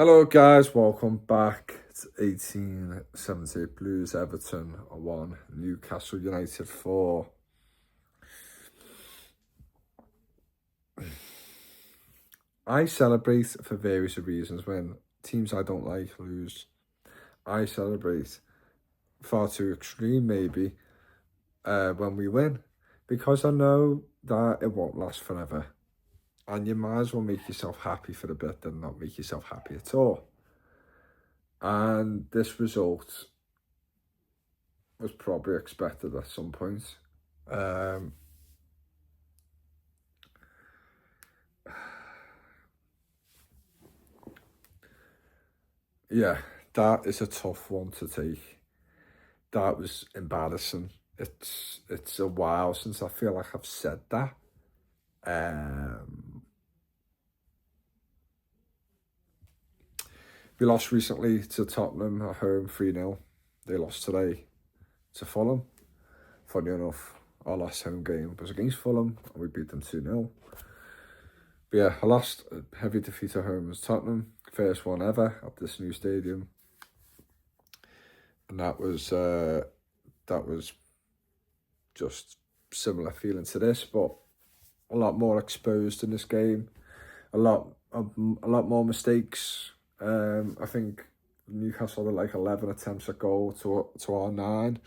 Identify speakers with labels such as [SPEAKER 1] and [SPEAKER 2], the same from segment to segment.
[SPEAKER 1] Hello guys, welcome back. It's 1870 Blues Everton 1, Newcastle United 4. I celebrate for various reasons when teams I don't like lose. I celebrate far too extreme maybe when we win, because I know that it won't last forever. And you might as well make yourself happy for a bit than not make yourself happy at all. And this result was probably expected at some point. Yeah, that is a tough one to take. That was embarrassing. It's a while since I feel like I've said that. We lost recently to Tottenham at home 3-0. They lost today to Fulham. Funny enough, our last home game was against Fulham and we beat them 2-0. But yeah, I lost a heavy defeat at home as Tottenham. First one ever at this new stadium. And that was just similar feeling to this, but a lot more exposed in this game. A lot more mistakes. I think Newcastle had like 11 attempts at goal to our 9.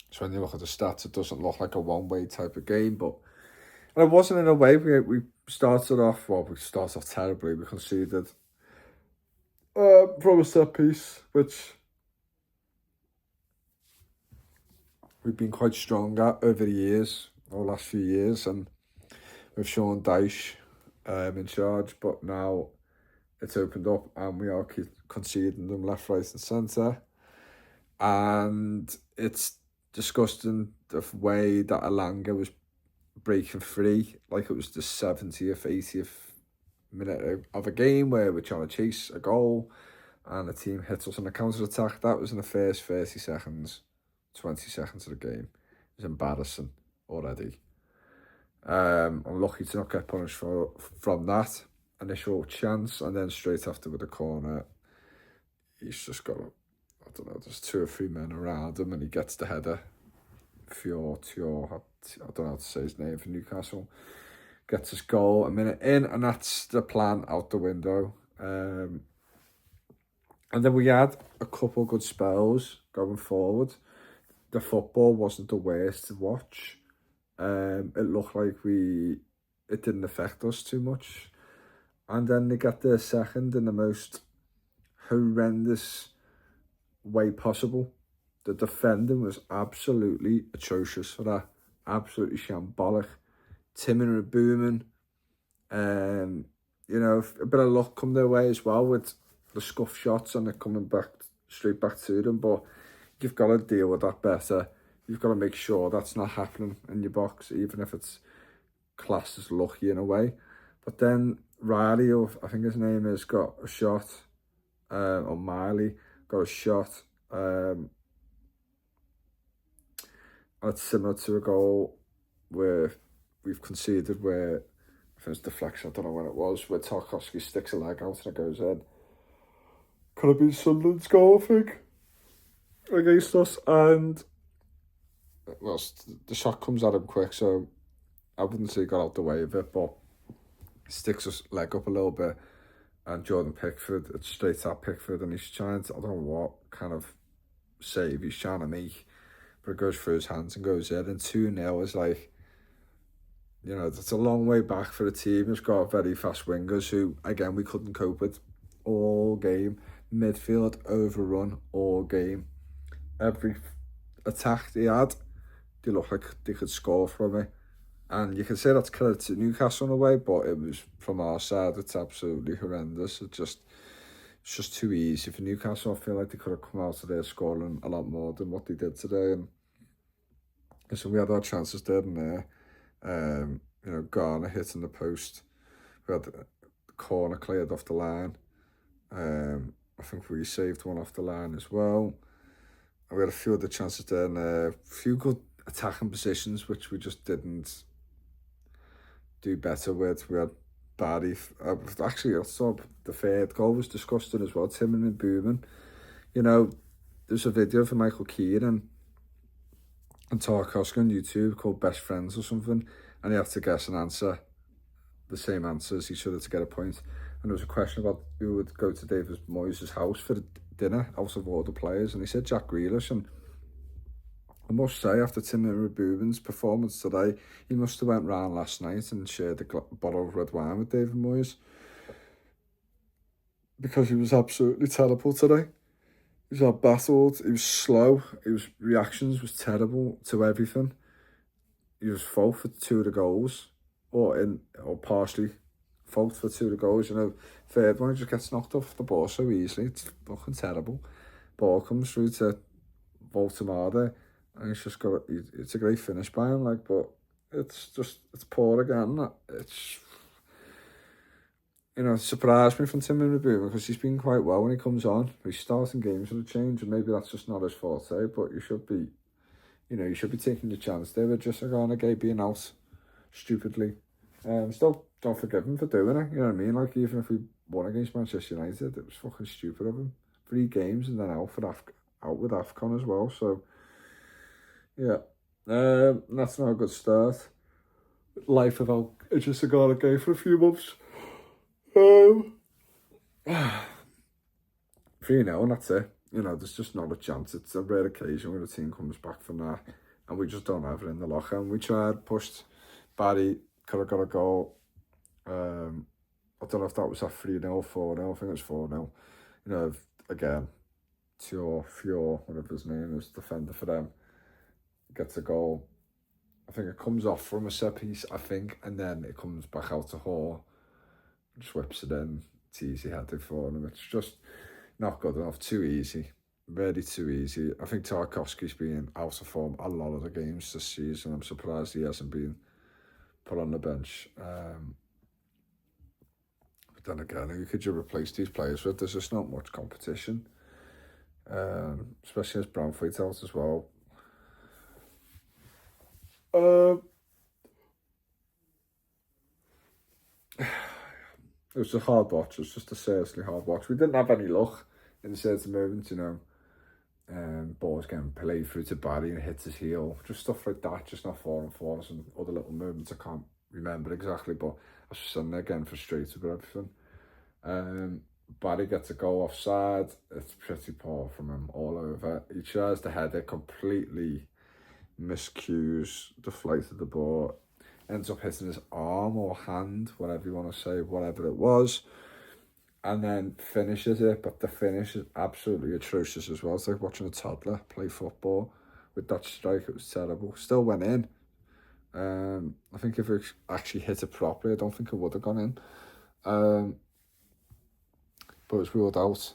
[SPEAKER 1] So when you look at the stats, it doesn't look like a one-way type of game, but and it wasn't in a way. We started off terribly. We conceded from a set piece, which we've been quite strong at over the years, or last few years, and with Sean Dyche in charge, but now it's opened up and we are conceding them left, right and centre. And it's disgusting the way that Alanga was breaking free, like it was the 70th, 80th minute of a game where we're trying to chase a goal and the team hits us on a counter-attack. That was in the first 30 seconds, 20 seconds of the game. It was embarrassing already. I'm lucky to not get punished from that initial chance, and then straight after with the corner, he's just got, I don't know, there's 2 or 3 men around him and he gets the header. Fior, I don't know how to say his name, for Newcastle, gets his goal a minute in, and that's the plan out the window. And then we had a couple of good spells going forward. The football wasn't the worst to watch. It looked like it didn't affect us too much. And then they got their second in the most horrendous way possible. The defending was absolutely atrocious for that. Absolutely shambolic. Timon and Booman. A bit of luck come their way as well with the scuff shots and they're coming straight back to them. But you've got to deal with that better. You've got to make sure that's not happening in your box, even if it's classed as lucky in a way. But then Riley, I think his name is, got a shot. Or Miley got a shot. It's similar to a goal where we've conceded, where I think it's deflection, I don't know when it was, where Tarkowski sticks a leg out and it goes in. Could have been Sunderland's goal, I think, against us. And well, the shot comes at him quick, so I wouldn't say he got out the way of it, but he sticks his leg up a little bit, and Jordan Pickford, it's straight at Pickford, and he's trying to, I don't know what kind of save he's trying to make, but it goes through his hands and goes in. And 2-0 is like, that's a long way back for the team. It's got very fast wingers who, again, we couldn't cope with all game. Midfield overrun all game. Every attack they had, they looked like they could score from it. And you can say that's credit to Newcastle in a way, but it was, from our side, it's absolutely horrendous. It's just too easy for Newcastle. I feel like they could have come out of there scoring a lot more than what they did today. And so we had our chances there and there. Garner hitting the post. We had the corner cleared off the line. I think we saved one off the line as well. And we had a few other chances there and a few good attacking positions, which we just didn't do better with. We had Barry. Actually, I saw the third goal was disgusting as well. Timon and Booman. You know, there's a video for Michael Keane and Tarkovsky on YouTube called Best Friends or something, and he had to guess an answer, the same answer as each other to get a point. And there was a question about who would go to David Moyes' house for dinner out of all the players, and he said Jack Grealish. And I must say, after Timon Rubin's performance today, he must have went round last night and shared a bottle of red wine with David Moyes, because he was absolutely terrible today. He was outbattled, he was slow, his reactions was terrible to everything. He was fault for 2 of the goals, or partially fault for 2 of the goals. You know, third one, he just gets knocked off the ball so easily. It's fucking terrible. Ball comes through to Voltamada, and he's just got, it's a great finish by him, like, but it's poor again. It's, you know, it surprised me from Tim Rubu, because he's been quite well when he comes on. He's starting games with a change, and maybe that's just not his forte, but you should be, you know, you should be taking your chance. They were just going to being out stupidly. Still don't forgive him for doing it, you know what I mean? Like, even if we won against Manchester United, it was fucking stupid of him. 3 games and then out with AFCON as well, so yeah. That's not a good start. Life without just a game for a few months. 3-0 and that's it. You know, there's just not a chance. It's a rare occasion when a team comes back from that, and we just don't have it in the locker. And we tried, pushed. Barry could have got a goal. I don't know if that was a 3-0, 4-0. I think it was 4-0. You know, again, Fjord, whatever his name is, defender for them, gets a goal. I think it comes off from a set piece, I think, and then it comes back out to Hall, just whips it in. It's easy headed for him. It's just not good enough. Too easy. Really too easy. I think Tarkovsky's been out of form a lot of the games this season. I'm surprised he hasn't been put on the bench. But then again, who could you replace these players with? There's just not much competition. Especially as Brownfleet out as well. It was a hard watch. It was just a seriously hard watch. We didn't have any luck in certain moments, you know. Balls getting played through to Barry and hits his heel. Just stuff like that, just not falling for us, and other little moments I can't remember exactly, but I was sitting there getting frustrated with everything. Barry gets a goal offside. It's pretty poor from him all over. He tries to head it, completely miscues the flight of the ball. Ends up hitting his arm or hand, whatever you want to say, whatever it was. And then finishes it, but the finish is absolutely atrocious as well. It's like watching a toddler play football with that strike. It was terrible. Still went in. I think if it actually hit it properly, I don't think it would have gone in. But it was ruled out.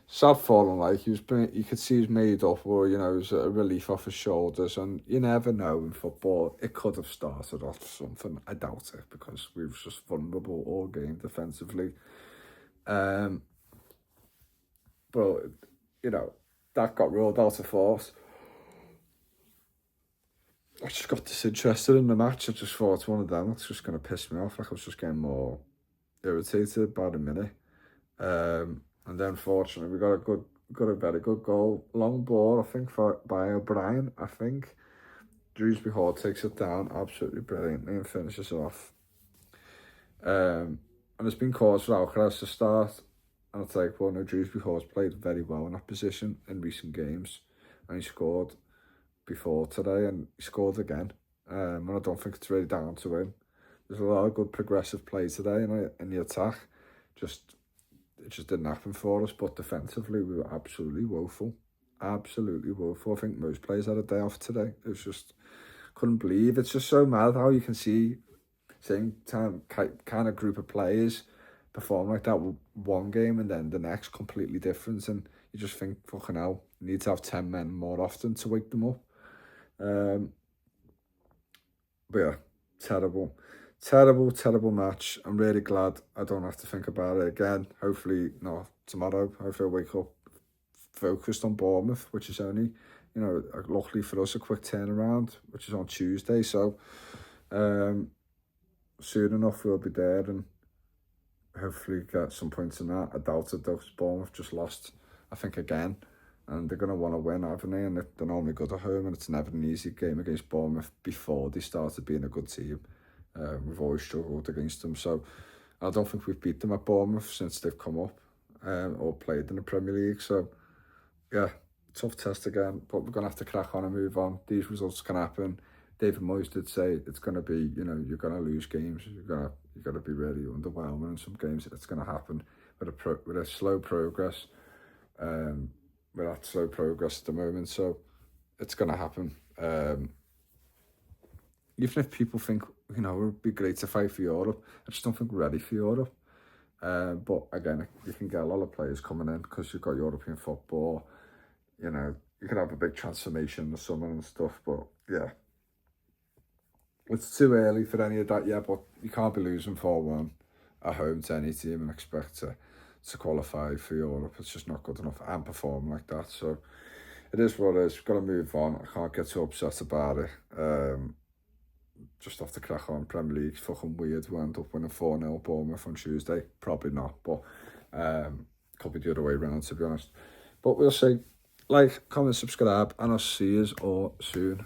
[SPEAKER 1] Sad falling, like, you could see he was made up, or, you know, it was a relief off his shoulders, and you never know in football. It could have started off something. I doubt it, because we were just vulnerable all game defensively. But, you know, that got ruled out of force. I just got disinterested in the match. I just thought it's one of them. It's just going to piss me off. Like, I was just getting more irritated by the minute. And then, fortunately, we got a very good goal. Long ball, I think, by O'Brien, I think. Dewsbury Hall takes it down absolutely brilliantly and finishes it off. And there's been calls for Alcaraz to start. And it's like, well, no, Dewsbury Hall's played very well in that position in recent games. And he scored before today, and he scored again. And I don't think it's really down to him. There's a lot of good progressive play today in the attack. It just didn't happen for us, but defensively we were absolutely woeful. Absolutely woeful. I think most players had a day off today. It was just, couldn't believe. It's just so mad how you can see same kind of group of players perform like that with one game and then the next completely different, and you just think, fucking hell, you need to have 10 men more often to wake them up. But yeah, terrible match. I'm really glad I don't have to think about it again. Hopefully not tomorrow. Hopefully I'll wake up focused on Bournemouth, which is only, you know, luckily for us, a quick turnaround, which is on Tuesday. So soon enough we'll be there, and hopefully get some points in that. I doubt it though, 'cause Bournemouth just lost, I think, again. And they're going to want to win, haven't they? And they're normally good at home, and it's never an easy game against Bournemouth before they started being a good team. We've always struggled against them. So I don't think we've beat them at Bournemouth since they've come up or played in the Premier League. So, yeah, tough test again, but we're going to have to crack on and move on. These results can happen. David Moyes did say it's going to be, you're going to lose games. You've got to be really underwhelming in some games. It's going to happen with a slow progress. We're at slow progress at the moment, so it's going to happen. Even if people think, it would be great to fight for Europe, I just don't think we're ready for Europe. But again, you can get a lot of players coming in because you've got European football. You can have a big transformation in the summer and stuff, but yeah. It's too early for any of that yet, but you can't be losing 4-1 at home to any team and expect to qualify for Europe. It's just not good enough and perform like that. So it is what it is. We've got to move on. I can't get too upset about it. Just have to crack on. Premier League's fucking weird. We end up winning 4-0 Bournemouth on Tuesday. Probably not, but could be the other way around, to be honest. But we'll see. Like, comment, subscribe, and I'll see you all soon.